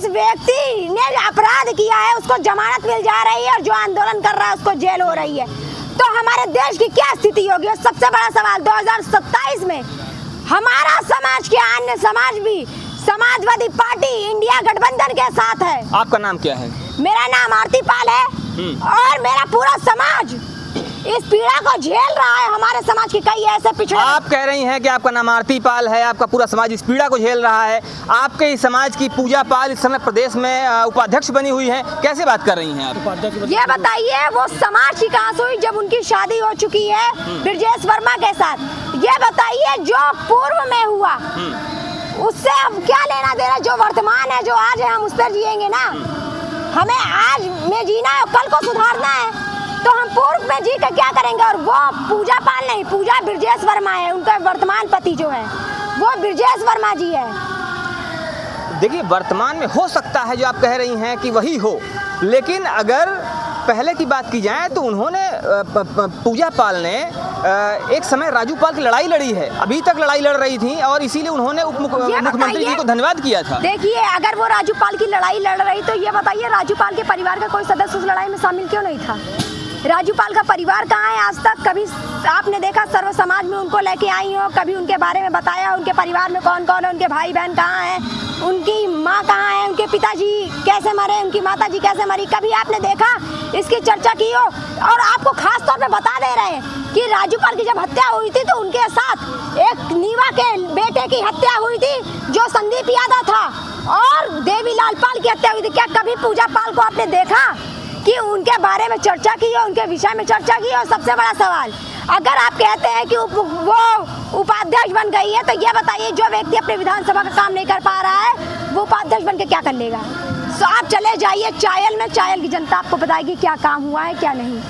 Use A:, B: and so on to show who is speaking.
A: जिस व्यक्ति ने अपराध किया है उसको जमानत मिल जा रही है और जो आंदोलन कर रहा है उसको जेल हो रही है, तो हमारे देश की क्या स्थिति होगी? और सबसे बड़ा सवाल 2027 में हमारा समाज के अन्य समाज भी समाजवादी पार्टी इंडिया गठबंधन के साथ है।
B: आपका नाम क्या है?
A: मेरा नाम आरती पाल है और मेरा पूरा समाज इस पीड़ा को झेल रहा है। हमारे समाज के कई ऐसे पिछड़े।
B: आप कह रही हैं कि आपका नाम आरती पाल है, आपका पूरा समाज इस पीड़ा को झेल रहा है। आपके इस समाज की पूजा पाल इस समय प्रदेश में उपाध्यक्ष बनी हुई है, कैसे बात कर रही हैं आप?
A: ये बताइए वो समाज की कहां से हुई जब उनकी शादी हो चुकी है ब्रजेश वर्मा के साथ? ये बताइए जो पूर्व में हुआ उससे हम क्या लेना देना? जो वर्तमान है, जो आज है, हम उस पर जिएंगे ना। हमें आज में जीना है, कल को सुधारना है, तो हम पूर्व में जी कर क्या करेंगे? और वो पूजा पाल नहीं, पूजा ब्रजेश वर्मा है। उनका वर्तमान पति जो है वो ब्रजेश वर्मा जी है।
B: देखिए, वर्तमान में हो सकता है जो आप कह रही हैं कि वही हो, लेकिन अगर पहले की बात की जाए तो उन्होंने पूजा पाल ने एक समय राजू पाल की लड़ाई लड़ी है, अभी तक लड़ाई लड़ रही थी और इसीलिए उन्होंने मुख्यमंत्री जी को धन्यवाद किया था।
A: देखिए, अगर वो राजू पाल की लड़ाई लड़ रही तो ये बताइए राजू पाल के परिवार का कोई सदस्य उस लड़ाई में शामिल क्यों नहीं था? राजू पाल का परिवार कहाँ है? आज तक कभी आपने देखा सर्व समाज में उनको लेके आई हो? कभी उनके बारे में बताया? उनके परिवार में कौन कौन है? उनके भाई बहन कहाँ हैं? उनकी माँ कहाँ है? उनके पिताजी कैसे मरे? उनकी माताजी कैसे मरी? कभी आपने देखा इसकी चर्चा की हो? और आपको खास तौर पे बता दे रहे हैं कि राजू पाल की जब हत्या हुई थी तो उनके साथ एक नीवा के बेटे की हत्या हुई थी जो संदीप यादव था, और देवीलाल पाल की हत्या हुई थी। क्या कभी पूजा पाल को आपने देखा कि उनके बारे में चर्चा की हो, उनके विषय में चर्चा की? और सबसे बड़ा सवाल, अगर आप कहते हैं कि वो उपाध्यक्ष बन गई है तो ये बताइए जो व्यक्ति अपने विधानसभा का काम नहीं कर पा रहा है वो उपाध्यक्ष बन के क्या कर लेगा? तो आप चले जाइए चायल में, चायल की जनता आपको बताएगी क्या काम हुआ है क्या नहीं।